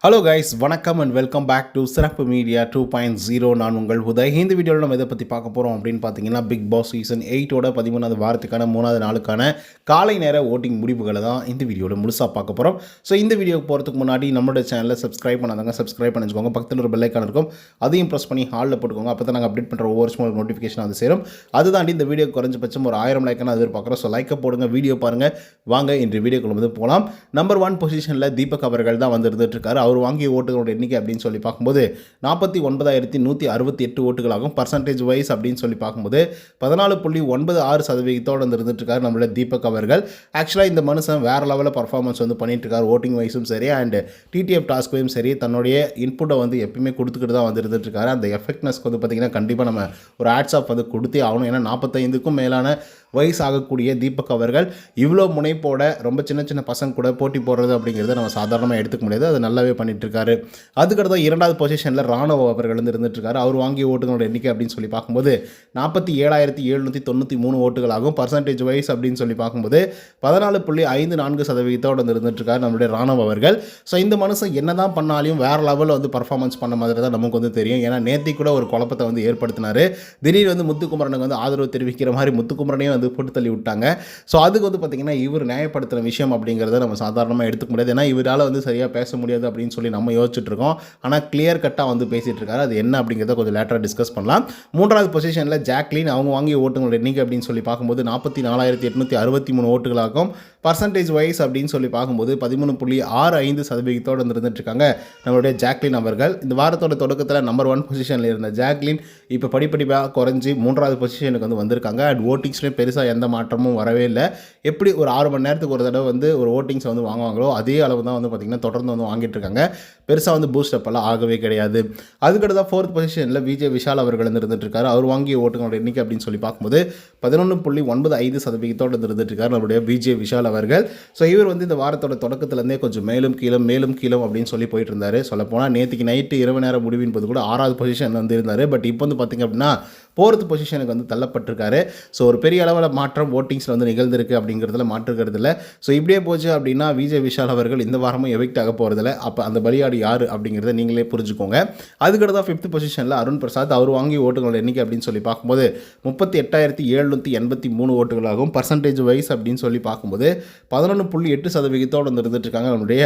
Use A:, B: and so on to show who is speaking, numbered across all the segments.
A: Hello guys, வணக்கம் and welcome back to சிறப்பு media 2.0. நான் உங்கள் உதய். இந்த வீடியோவில் நம்ம இதை பற்றி பார்க்க போகிறோம் அப்படின்னு பார்த்தீங்கன்னா, பிக் பாஸ் சீசன் 8ஓட 13வது வாரத்துக்கான 3வது நாளுக்கான காலை நேர ஓட்டிங் முடிவுகளை தான் இந்த வீடியோவில் முழுசாக பார்க்க போகிறோம். ஸோ இந்த வீடியோக்கு போகிறதுக்கு முன்னாடி நம்மளோட சேனலை சப்ஸ்கிரைப் பண்ணாதாங்க சப்ஸ்கிரைப் பண்ணிச்சுக்கோங்க. பக்கத்தில் ஒரு பெல்லைக்கான இருக்கும், அதையும் ப்ரெஸ் பண்ணி ஹாலில் போட்டுக்கோங்க. அப்போ தான் நாங்கள் அப்டேட் பண்ணுற ஒவ்வொரு ஸ்மால் நோட்டிஃபிகேஷன் அது சேரும். அதுதாண்டி இந்த வீடியோ குறைஞ்சபட்சம் ஒரு 1000 லைக்கான எதிர்பார்க்குறோம். ஸோ லைக்கை போடுங்க, வீடியோ பாருங்கள். வாங்க இன்று வீடியோக்குள்ள வந்து போகலாம். நம்பர் 1 பொசிஷனில் தீபக் அவர்கள் தான் வந்து இருந்துட்டு இருக்காரு. அவர் வாங்கிய ஓட்டுகளோட எண்ணிக்கை அப்படின்னு சொல்லி பார்க்கும்போது 49,168 ஓட்டுகளாகும். பர்சன்டேஜ் வைஸ் அப்படின்னு சொல்லி பார்க்கும்போது 14.96% வந்து இருந்துட்டு இருக்காரு நம்மளோட தீபக் அவர்கள். ஆக்சுவலாக இந்த மனுஷன் வேற லெவலில் பர்ஃபார்மன்ஸ் வந்து பண்ணிட்டு இருக்காரு. ஓட்டிங் வைஸும் சரி அண்ட் டிடிஎஃப் டாஸ்க்கையும் சரி தன்னுடைய இன்புட்டை வந்து எப்பயுமே கொடுத்துக்கிட்டு தான் வந்து இருந்துட்டு இருக்காரு. அந்த எஃபெக்ட்னஸ்க்கு வந்து பார்த்திங்கன்னா கண்டிப்பாக நம்ம ஒரு ஆட்ஸ் ஆஃப் வந்து கொடுத்தே ஆகணும். ஏன்னா 45க்கும் மேலான வயசு ஆகக்கூடிய தீபக் அவர்கள் இவ்வளோ முனைப்போட ரொம்ப சின்ன சின்ன பசங்க கூட போட்டி போடுறது அப்படிங்கிறத நம்ம சாதாரணமாக எடுத்துக்க முடியாது. அது நல்லாவே பண்ணிட்டு இருக்காரு. அதுக்கடுத்து 2வது பொசிஷனில் ராணுவ அவர்கள் வந்து இருந்துட்டு இருக்காரு. அவர் வாங்கிய ஓட்டுகளோட எண்ணிக்கை அப்படின்னு சொல்லி பார்க்கும்போது 47,793 ஓட்டுகளாகும். பர்சன்டேஜ் வைஸ் அப்படின்னு சொல்லி பார்க்கும்போது 14.54% வந்து இருந்துட்டு இருக்காரு நம்மளுடைய ராணுவ அவர்கள். ஸோ இந்த மனுஷன் என்ன தான் பண்ணாலையும் வேறு லெவலில் வந்து பர்ஃபார்மன்ஸ் பண்ண மாதிரி தான் நமக்கு வந்து தெரியும். ஏன்னா நேத்தி கூட ஒரு குழப்பத்தை வந்து ஏற்படுத்தினார். திடீர் வந்து முத்துக்குமரனுக்கு வந்து ஆதரவு தெரிவிக்கிற மாதிரி முத்துக்குமரனையும் வந்து போட்டு தள்ளி விட்டாங்க. ஸோ அதுக்கு வந்து பார்த்திங்கன்னா இவர் நியாயப்படுத்துகிற விஷயம் அப்படிங்கிறத நம்ம சாதாரணமாக எடுத்துக்க முடியாது. ஏன்னா இவரால் வந்து சரியாக பேச முடியாது அப்படின்னு சொல்லி நம்ம யோசிச்சுட்டு இருக்கோம். ஆனால் கிளியர் கட்டாக வந்து பேசிகிட்டு இருக்காரு. அது என்ன அப்படிங்கிறத கொஞ்சம் லேட்டராக டிஸ்கஸ் பண்ணலாம். 3வது பொசிஷனில் ஜாக்லின் அவங்க வாங்கிய ஓட்டுகளோட எண்ணிக்கை அப்படின்னு சொல்லி பார்க்கும்போது 44,863 ஓட்டுகளாகும். பர்சன்டேஜ் வைஸ் அப்படின்னு சொல்லி பார்க்கும்போது 13.65% இருந்துட்டு இருக்காங்க நம்மளுடைய ஜாக்லின் அவர்கள். இந்த வாரத்தோட தொடக்கத்தில் நம்பர் 1 பொசிஷனில் இருந்த ஜாக்லின் இப்போ படிப்படியாக குறைஞ்சி 3வது பொசிஷனுக்கு வந்து வந்திருக்காங்க. அண்ட் ஓட்டிங்ஸ்லேயும் பெருசாக எந்த மாற்றமும் வரவே இல்லை. எப்படி ஒரு 6 மணி நேரத்துக்கு ஒரு தடவை வந்து ஒரு ஓட்டிங்ஸை வந்து வாங்குவாங்களோ அதே அளவு தான் வந்து பார்த்திங்கன்னா தொடர்ந்து வந்து வாங்கிட்டு இருக்காங்க. பெருசாக வந்து பூஸ்ட் அப் எல்லாம் ஆகவே கிடையாது. அதுக்கடுத்து 4th பொசிஷனில் விஜய் விஷால் அவர்கள் வந்து இருந்துட்டு இருக்காரு. அவர் வாங்கிய ஓட்டுகளோட எண்ணிக்கை அப்படின்னு சொல்லி பார்க்கும்போது 11.95% இருந்துட்டு இருக்காரு நம்மளுடைய விஜய் விஷால் அவர்கள். ஸோ இவர் வந்து இந்த வாரத்தோட தொடக்கத்துலேருந்தே கொஞ்சம் மேலும் கீழும் அப்படின்னு சொல்லி போயிட்டு இருந்தார். சொல்லப்போனால் நேற்றுக்கு நைட்டு இரவு நேர முடிவின் போது கூட 6வது பொசிஷன் வந்து இருந்தார். பட் இப்போ வந்து பார்த்திங்க அப்படின்னா 4th பொசிஷனுக்கு வந்து தள்ளப்பட்டிருக்காரு. ஸோ ஒரு பெரிய அளவில் மாற்றம் ஓட்டிங்ஸில் வந்து நிகழ்ந்திருக்கு அப்படிங்கிறதுல மாற்றுக்கிறதுல. ஸோ இப்படியே போச்சு அப்படின்னா விஜய் விஷால் அவர்கள் இந்த வாரமும் எவிக்ட் ஆக போகிறதில்ல. அப்போ அந்த பலியாடு யார் அப்படிங்கிறத நீங்களே புரிஞ்சுக்கோங்க. அதுக்கடுத்து 5th பொசிஷனில் அருண் பிரசாத் அவர் வாங்கிய ஓட்டுகளோட எண்ணிக்கை அப்படின்னு சொல்லி பார்க்கும்போது 38,783 ஓட்டுகளாகும். பர்சன்டேஜ் வைஸ் அப்படின்னு சொல்லி பார்க்கும்போது 11.8% வந்து இருந்துட்டு இருக்காங்க நம்மளுடைய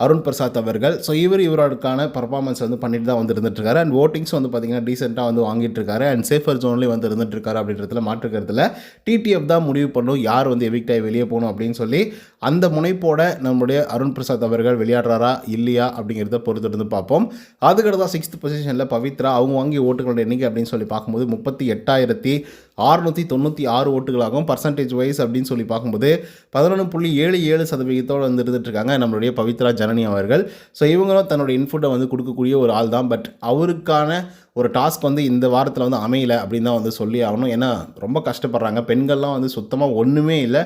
A: அருண் பிரசாத் அவர்கள். ஸோ இவருக்கான பர்ஃபார்மன்ஸ் வந்து பண்ணிட்டு தான் வந்து இருந்துட்டு இருக்காரு. அண்ட் ஓட்டிங்ஸ் வந்து பார்த்திங்கன்னா டீசெண்டாக வந்து வாங்கிட்டு இருக்காரு. அண்ட் சேஃபர் ஜோன்லேயும் வந்து இருந்துட்டு இருக்காரு அப்படின்றதுல மாற்றுக்கிறதுல டிடிஎஃப் தான் முடிவு பண்ணும் யார் வந்து எவிக்ட் ஆகி வெளியே போகணும் அப்படின்னு சொல்லி. அந்த முனைப்போட நம்முடைய அருண் பிரசாத் அவர்கள் விளையாடுறாரா இல்லையா அப்படிங்கிறத பொறுத்திருந்து பார்ப்போம். அதுக்கடுத்து 6th பொசிஷனில் பவித்ரா அவங்க வாங்கிய ஓட்டுகளோட எண்ணிக்கை அப்படின்னு சொல்லி பார்க்கும்போது 38,696 ஓட்டுகளாகும். பர்சன்டேஜ் வைஸ் அப்படின்னு சொல்லி பார்க்கும்போது 11.77% வந்து இருந்துட்டு இருக்காங்க நம்மளுடைய பவித்ரா ஜனனி அவர்கள். ஸோ இவங்களும் தன்னோட இன்புட்டை வந்து கொடுக்கக்கூடிய ஒரு ஆள் தான். பட் அவருக்கான ஒரு டாஸ்க் வந்து இந்த வாரத்தில் வந்து அமையலை அப்படின்னு தான் வந்து சொல்லி ஆகணும். ஏன்னா ரொம்ப கஷ்டப்படுறாங்க. பெண்கள்லாம் வந்து சுத்தமாக ஒன்றுமே இல்லை.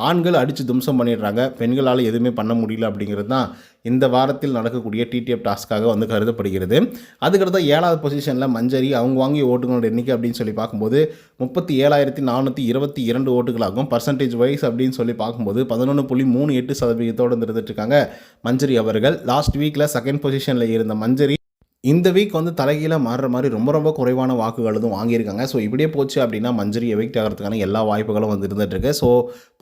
A: ஆண்கள் அடித்து தும்சம் பண்ணிடுறாங்க. பெண்களால் எதுவுமே பண்ண முடியல அப்படிங்கிறது தான் இந்த வாரத்தில் நடக்கக்கூடிய டிடிஎஃப் டாஸ்க்காக வந்து கருதப்படுகிறது. அதுக்கடுத்து 7வது பொசிஷனில் மஞ்சரி அவங்க வாங்கிய ஓட்டுகளோட எண்ணிக்கை அப்படின்னு சொல்லி பார்க்கும்போது 37,422 ஓட்டுகளாகும். பர்சன்டேஜ் வைஸ் அப்படின்னு சொல்லி பார்க்கும்போது 11.38% இருந்துட்டு இருக்காங்க மஞ்சரி அவர்கள். லாஸ்ட் வீக்கில் 2nd பொசிஷனில் இருந்த மஞ்சரி இந்த வீக் வந்து தலைகீழ மாறுற மாதிரி ரொம்ப குறைவான வாக்குகள் எதுவும் வாங்கியிருக்காங்க. ஸோ இப்படியே போச்சு அப்படின்னா மஞ்சரி எவிக்ட் ஆகிறதுக்கான எல்லா வாய்ப்புகளும் வந்து இருந்துகிட்ருக்கு. ஸோ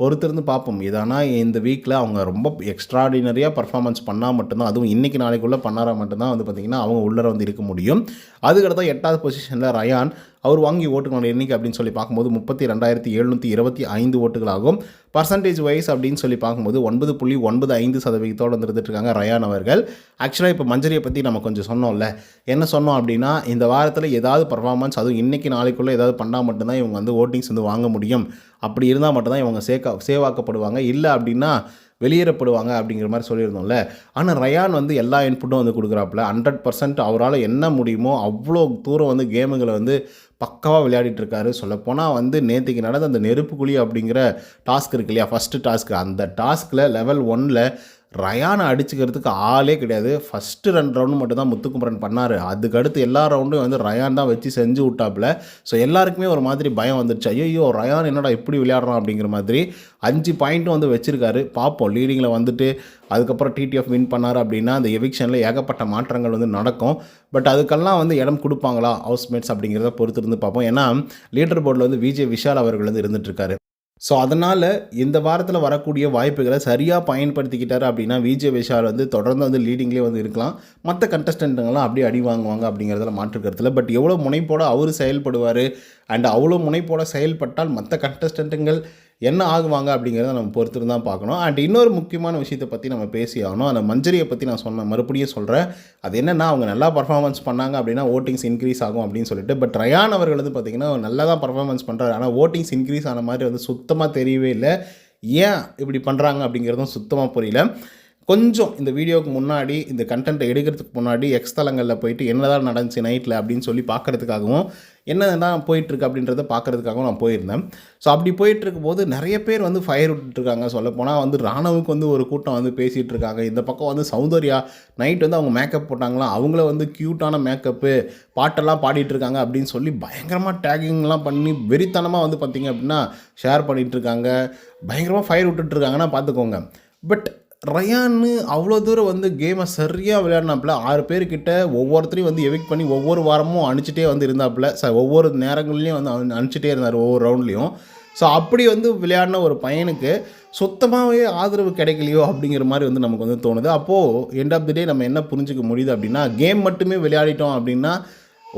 A: பொறுத்திருந்து பார்ப்போம். இதனால் இந்த வீக்கில் அவங்க ரொம்ப எக்ஸ்ட்ராடினரியாக பர்ஃபார்மன்ஸ் பண்ணால் மட்டும்தான், அதுவும் இன்றைக்கி நாளைக்குள்ளே பண்ணாரா மட்டும்தான் வந்து பார்த்திங்கன்னா அவங்க உள்ளே வந்து இருக்க முடியும். அதுக்கடுத்து 8வது பொசிஷனில் ரயான் அவர் வாங்கிய ஓட்டுகளோட எண்ணிக்கை அப்படின்னு சொல்லி பார்க்கும்போது 32,725 ஓட்டுகளாகும். பர்சன்டேஜ் வைஸ் அப்படின்னு சொல்லி பார்க்கும்போது 9.95% வந்து இருந்துட்டு இருக்காங்க ரயான் அவர்கள். ஆக்சுவலாக இப்போ மஞ்சரியை பற்றி நம்ம கொஞ்சம் சொன்னோம்ல. என்ன சொன்னோம் அப்படின்னா இந்த வாரத்தில் ஏதாவது பர்ஃபார்மன்ஸ் அதுவும் இன்றைக்கி நாளைக்குள்ளே ஏதாவது பண்ணால் மட்டும்தான் இவங்க வந்து ஓட்டிங்ஸ் வந்து வாங்க முடியும். அப்படி இருந்தால் மட்டும்தான் இவங்க சேவாக்கப்படுவாங்க. இல்லை அப்படின்னா வெளியேறப்படுவாங்க அப்படிங்கிற மாதிரி சொல்லியிருந்தோம்ல. ஆனால் ரயான் வந்து எல்லா இன்புட்டும் வந்து கொடுக்குறாப்புல. 100% அவரால் என்ன முடியுமோ அவ்வளோ தூரம் வந்து கேமுகளை வந்து பக்காவாக விளையாடிட்டு இருக்காரு. சொல்லப்போனால் வந்து நேற்றுக்கு நடந்த அந்த நெருப்பு குழி அப்படிங்கிற டாஸ்க் இருக்கு இல்லையா, ஃபஸ்ட்டு டாஸ்க்கு, அந்த டாஸ்கில் லெவல் 1ல் ரயானை அடிச்சுக்கிறதுக்கு ஆளே கிடையாது. ஃபஸ்ட்டு 2 ரவுண்டு மட்டும் தான் முத்துக்குமரன் பண்ணார். அதுக்கடுத்து எல்லா ரவுண்டும் வந்து ரயான் தான் வச்சு செஞ்சு விட்டாப்புல. ஸோ எல்லாருக்குமே ஒரு மாதிரி பயம் வந்துடுச்சு. ஐயோ ரயான் என்னடா இப்படி விளையாடுறான் அப்படிங்கிற மாதிரி 5 பாயிண்ட்டும் வந்து வச்சுருக்காரு. பார்ப்போம் லீடிங்கில் வந்துட்டு அதுக்கப்புறம் டிடிஎஃப் வின் பண்ணார் அப்படின்னா அந்த எவிக்ஷனில் ஏகப்பட்ட மாற்றங்கள் வந்து நடக்கும். பட் அதுக்கெல்லாம் வந்து இடம் கொடுப்பாங்களா ஹவுஸ்மேட்ஸ் அப்படிங்கிறத பொறுத்து இருந்து பார்ப்போம். ஏன்னா லீடர் போர்டில் வந்து விஜய் விஷால் அவர்கள் வந்து இருந்துகிட்ருக்காரு. ஸோ அதனால் இந்த வாரத்தில் வரக்கூடிய வாய்ப்புகளை சரியாக பயன்படுத்திக்கிட்டாரு அப்படின்னா விஜய் விஷால் வந்து தொடர்ந்து வந்து லீடிங்லேயே வந்து இருக்கலாம். மற்ற கண்டஸ்டண்ட்டுங்கெல்லாம் அப்படியே அடி வாங்குவாங்க அப்படிங்கிறதுல மாற்றுக்கிறதுல. பட் எவ்வளோ முனைப்போடு அவர் செயல்படுவார் அண்ட் அவ்வளோ முனைப்போடு செயல்பட்டால் மற்ற கண்டஸ்டண்ட்டுங்கள் என்ன ஆகுவாங்க அப்படிங்கிறத நம்ம பொறுத்து தான் பார்க்கணும். அண்ட் இன்னொரு முக்கியமான விஷயத்தை பற்றி நம்ம பேசி ஆகணும். அந்த மஞ்சரியை பற்றி நான் மறுபடியும் சொல்கிறேன். அது என்னென்னா அவங்க நல்லா பர்ஃபார்மன்ஸ் பண்ணாங்க அப்படின்னா ஓட்டிங்ஸ் இன்க்ரீஸ் ஆகும் அப்படின்னு சொல்லிட்டு. பட் ரயான் அவர்கள் வந்து பார்த்திங்கன்னா நல்லா தான் பர்ஃபார்மன்ஸ் பண்ணுறாரு. ஆனால் ஓட்டிங்ஸ் இன்க்ரீஸ் ஆன மாதிரி வந்து சுத்தமாக தெரியவே இல்லை. ஏன் இப்படி பண்ணுறாங்க அப்படிங்கிறதும் சுத்தமாக புரியல. கொஞ்சம் இந்த வீடியோவுக்கு முன்னாடி இந்த கண்டென்ட்டை எடுக்கிறதுக்கு முன்னாடி எக்ஸ் தளங்களில் போயிட்டு என்னதான் நடந்துச்சு நைட்டில் அப்படின்னு சொல்லி பார்க்குறதுக்காகவும் என்னதான் போயிட்டுருக்கு அப்படின்றத பார்க்குறதுக்காகவும் நான் போயிருந்தேன். ஸோ அப்படி போயிட்டுருக்கும் போது நிறைய பேர் வந்து ஃபயர் விட்டுருக்காங்க. சொல்லப்போனால் வந்து ராணுவுக்கு வந்து ஒரு கூட்டம் வந்து பேசிகிட்டு இருக்காங்க. இந்த பக்கம் வந்து சௌந்தர்யா நைட் வந்து அவங்க மேக்கப் போட்டாங்களாம், அவங்கள வந்து க்யூட்டான மேக்கப்பு பாட்டெல்லாம் பாடிட்டு இருக்காங்க அப்படின்னு சொல்லி பயங்கரமாக டேகிங்லாம் பண்ணி வெறித்தனமாக வந்து பார்த்திங்க அப்படின்னா ஷேர் பண்ணிகிட்ருக்காங்க. பயங்கரமாக ஃபயர் விட்டுட்ருக்காங்கன்னா பார்த்துக்கோங்க. பட் ரயான்னு அவ்வளோ தூரம் வந்து கேமை சரியாக விளையாடினாப்புல 6 பேர்கிட்ட ஒவ்வொருத்தரையும் வந்து எவிக்ட் பண்ணி ஒவ்வொரு வாரமும் அனுப்பிச்சிட்டே வந்து இருந்தாப்புல. ஒவ்வொரு நேரங்கள்லேயும் வந்து அனுப்பிச்சிட்டே இருந்தார் ஒவ்வொரு ரவுண்ட்லேயும். ஸோ அப்படி வந்து விளையாடின ஒரு பையனுக்கு சுத்தமாகவே ஆதரவு கிடைக்கலையோ அப்படிங்கிற மாதிரி வந்து நமக்கு வந்து தோணுது. அப்போது எண்ட் ஆஃப் தி டே நம்ம என்ன புரிஞ்சுக்க முடியுது அப்படின்னா, கேம் மட்டுமே விளையாடிட்டோம் அப்படின்னா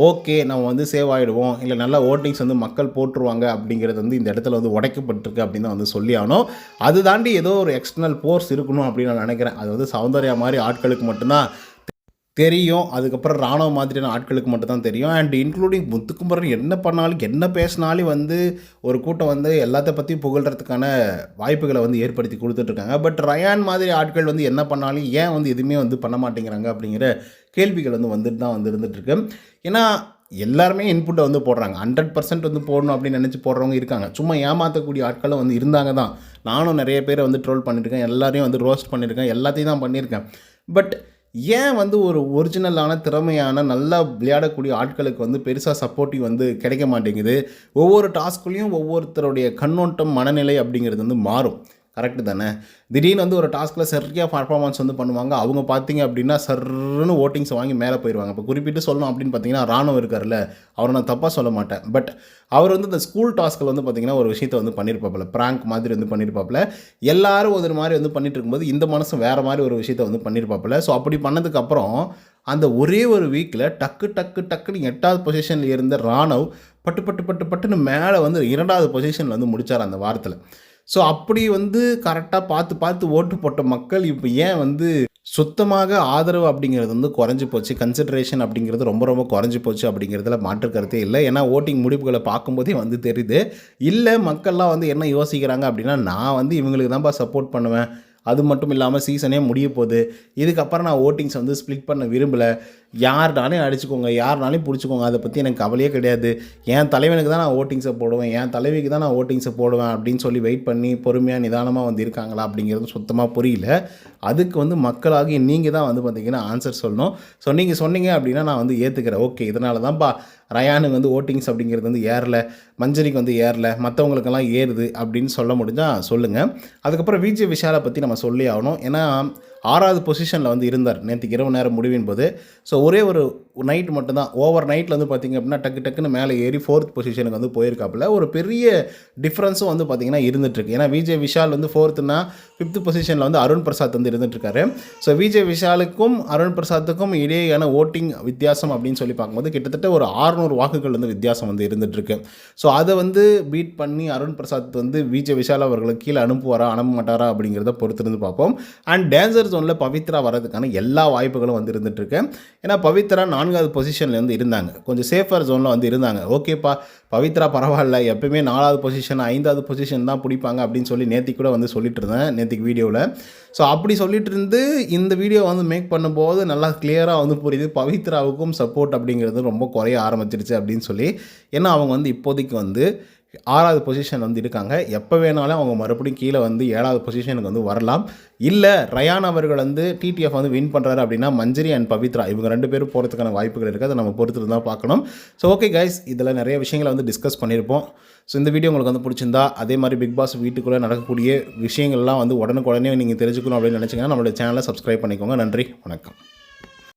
A: ஓகே நம்ம வந்து சேவ் ஆகிடுவோம், இல்லை நல்லா ஓட்டிங்ஸ் வந்து மக்கள் போட்டுருவாங்க அப்படிங்கிறது வந்து இந்த இடத்துல வந்து உடைக்கப்பட்டிருக்கு அப்படின்னு தான் வந்து சொல்லி ஆகணும். அது தாண்டி ஏதோ ஒரு எக்ஸ்டர்னல் ஃபோர்ஸ் இருக்கணும் அப்படின்னு நான் நினைக்கிறேன். அது வந்து சௌந்தர்யா மாதிரி ஆட்களுக்கு மட்டும்தான் தெரியும். அதுக்கப்புறம் ராணுவ மாதிரியான ஆட்களுக்கு மட்டும்தான் தெரியும். அண்ட் இன்க்ளூடிங் முத்துக்குமரன் என்ன பண்ணாலும் என்ன பேசினாலும் வந்து ஒரு கூட்டம் வந்து எல்லாத்த பற்றியும் புகழ்கிறதுக்கான வாய்ப்புகளை வந்து ஏற்படுத்தி கொடுத்துட்ருக்காங்க. பட் ரயான் மாதிரி ஆட்கள் வந்து என்ன பண்ணாலும் ஏன் வந்து எதுவுமே வந்து பண்ண மாட்டேங்கிறாங்க அப்படிங்கிற கேள்விகள் வந்து வந்துட்டு தான் வந்து இருந்துகிட்ருக்கு. ஏன்னா எல்லாருமே இன்புட்டை வந்து போடுறாங்க. 100% வந்து போடணும் அப்படின்னு நினச்சி போடுறவங்க இருக்காங்க. சும்மா ஏமாற்றக்கூடிய ஆட்களும் வந்து இருந்தாங்க தான். நானும் நிறைய பேரை வந்து ட்ரோல் பண்ணியிருக்கேன், எல்லாரையும் வந்து ரோஸ்ட் பண்ணியிருக்கேன், எல்லாத்தையும் தான் பண்ணியிருக்கேன். பட் ஏன் வந்து ஒரு ஒரிஜினலான திறமையான நல்லா விளையாடக்கூடிய ஆட்களுக்கு வந்து பெருசாக சப்போர்ட்டிவ் வந்து கிடைக்க மாட்டேங்குது? ஒவ்வொரு டாஸ்க்குலேயும் ஒவ்வொருத்தருடைய கண்ணோட்டம் மனநிலை அப்படிங்கிறது வந்து மாறும். கரெக்டு தானே? திடீர்னு வந்து ஒரு டாஸ்கில் சரியாக பர்ஃபார்மன்ஸ் வந்து பண்ணுவாங்க. அவங்க பார்த்தீங்க அப்படின்னா சர்ன்னு ஓட்டிங்ஸை வாங்கி மேலே போயிடுவாங்க. இப்போ குறிப்பிட்டு சொல்லணும் அப்படின்னு பார்த்தீங்கன்னா ராணுவம் இருக்கார்ல, அவரை நான் தப்பாக சொல்ல மாட்டேன். பட் அவர் வந்து இந்த ஸ்கூல் டாஸ்கில் வந்து பார்த்திங்கன்னா ஒரு விஷயத்தை வந்து பண்ணியிருப்பாப்பில், ப்ராங்க் மாதிரி வந்து பண்ணியிருப்பாப்பில். எல்லாரும் ஒரு மாதிரி வந்து பண்ணிட்டு இருக்கும்போது இந்த மனசு வேறு மாதிரி ஒரு விஷயத்தை வந்து பண்ணியிருப்பாப்பில். ஸோ அப்படி பண்ணதுக்கப்புறம் அந்த ஒரே ஒரு வீக்கில் டக்குன்னு 8வது பொசிஷனில் இருந்த ராணுவ் பட்டுன்னு மேலே வந்து 2வது பொசிஷனில் வந்து முடித்தார் அந்த வாரத்தில். ஸோ அப்படி வந்து கரெக்டாக பார்த்து ஓட்டு போட்ட மக்கள் இப்போ ஏன் வந்து சுத்தமாக ஆதரவு அப்படிங்கிறது வந்து குறைஞ்சி போச்சு, கன்சிடரேஷன் அப்படிங்கிறது ரொம்ப குறைஞ்சி போச்சு அப்படிங்கிறதுல மாற்று கருத்தே இல்லை. ஏன்னா ஓட்டிங் முடிவுகளை பார்க்கும்போதே வந்து தெரியுது. இல்லை மக்கள்லாம் வந்து என்ன யோசிக்கிறாங்க அப்படின்னா, நான் வந்து இவங்களுக்கு தான்ப்பா சப்போர்ட் பண்ணுவேன், அது மட்டும் இல்லாமல் சீசனே முடிய போகுது, இதுக்கப்புறம் நான் ஓட்டிங்ஸ் வந்து ஸ்ப்ளிட் பண்ண விரும்பலை, யார்னாலையும் அடிச்சுக்கோங்க, யாருனாலையும் பிடிச்சிக்கோங்க, அதை பற்றி எனக்கு கவலையே கிடையாது, என் தலைவனுக்கு தான் நான் ஓட்டிங்ஸை போடுவேன், என் தலைவிக்கு தான் நான் ஓட்டிங்ஸை போடுவேன் அப்படின்னு சொல்லி வெயிட் பண்ணி பொறுமையாக நிதானமாக வந்து இருக்காங்களா அப்படிங்கிறது சுத்தமாக புரியல. அதுக்கு வந்து மக்களாகி நீங்கள் தான் வந்து பார்த்திங்கன்னா ஆன்சர் சொல்லணும். ஸோ நீங்கள் சொன்னீங்க அப்படின்னா நான் வந்து ஏற்றுக்கிறேன். ஓகே, இதனால தான்ப்பா ரயானுக்கு வந்து ஓட்டிங்ஸ் அப்படிங்கிறது வந்து ஏறலை, மஞ்சரிக்கு வந்து ஏறலை, மற்றவங்களுக்கெல்லாம் ஏறுது அப்படின்னு சொல்ல முடிஞ்சால் சொல்லுங்கள். அதுக்கப்புறம் விஜய் விஷாலை பற்றி நம்ம சொல்லி ஆகணும். ஏன்னா 6வது பொசிஷனில் வந்து இருந்தார் நேற்றுக்கு இரவு நேரம் முடிவின் போது. ஸோ ஒரே ஒரு நைட் மட்டும்தான், ஓவர் நைட்டில் வந்து பார்த்திங்க அப்படின்னா டக்குன்னு மேலே ஏறி 4th பொசிஷனுக்கு வந்து போயிருக்காப்புல. ஒரு பெரிய டிஃப்ரென்ஸும் வந்து பார்த்திங்கன்னா இருந்துகிட்ருக்கு. ஏன்னா விஜய் விஷால் வந்து 4th 5th பொசிஷனில் வந்து அருண் பிரசாத் வந்து இருந்துகிட்ருக்காரு. ஸோ விஜய் விஷாலுக்கும் அருண் பிரசாத்துக்கும் இடையேயான ஓட்டிங் வித்தியாசம் அப்படின்னு சொல்லி பார்க்கும்போது கிட்டத்தட்ட ஒரு 600 வாக்குகள் வந்து வித்தியாசம் வந்து இருந்துகிட்ருக்கு. ஸோ அதை வந்து பீட் பண்ணி அருண் பிரசாத் வந்து விஜய் விஷால் அவர்களுக்கு கீழே அனுப்ப மாட்டாரா அப்படிங்கிறத பொறுத்திருந்து பார்ப்போம். அண்ட் டேஞ்சர் ஜோனில் பவித்ரா வரதுக்கான எல்லா வாய்ப்புகளும் வந்து இருந்துகிட்ருக்கு. ஏன்னா பவித்ரா 4வது பொசிஷனில் வந்து இருந்தாங்க, கொஞ்சம் சேஃபர் ஜோனில் வந்து இருந்தாங்க. ஓகேப்பா பவித்ரா பரவாயில்ல, எப்பவுமே 4வது பொசிஷன் 5வது பொசிஷன் தான் பிடிப்பாங்க அப்படின்னு சொல்லி நேற்றுக்கு கூட வந்து சொல்லிட்டு இருந்தேன், நேற்றுக்கு வீடியோவில். ஸோ அப்படி சொல்லிட்டு இருந்து இந்த வீடியோ வந்து மேக் பண்ணும்போது நல்லா கிளியராக வந்து புரியுது பவித்ராவுக்கும் சப்போர்ட் அப்படிங்கிறது ரொம்ப குறைய ஆரம்பிச்சிருச்சு அப்படின்னு சொல்லி. ஏன்னா அவங்க வந்து இப்போதைக்கு வந்து 6வது பொசிஷன் வந்து இருக்காங்க. எப்போ வேணாலும் அவங்க மறுபடியும் கீழே வந்து 7வது பொசிஷனுக்கு வந்து வரலாம். இல்லை ரயான் அவர்கள் வந்து டிடிஎஃப் வந்து வின் பண்ணுறாரு அப்படின்னா மஞ்சரி அண்ட் பவித்ரா இவங்க 2 பேரும் போகிறதுக்கான வாய்ப்புகள் இருக்குது. அதை நம்ம பொறுத்து தான் பார்க்கணும். ஸோ ஓகே கைஸ், இதில் நிறைய விஷயங்களை வந்து டிஸ்கஸ் பண்ணியிருப்போம். ஸோ இந்த வீடியோ உங்களுக்கு வந்து பிடிச்சிருந்தா, அதே மாதிரி பிக் பாஸ் வீட்டுக்குள்ளே நடக்கக்கூடிய விஷயங்கள்லாம் வந்து உடனுக்குடனே நீங்கள் தெரிஞ்சுக்கணும் அப்படின்னு நினச்சிங்கன்னா நம்மளுடைய சேனலை சப்ஸ்கிரைப் பண்ணிக்கோங்க. நன்றி, வணக்கம்.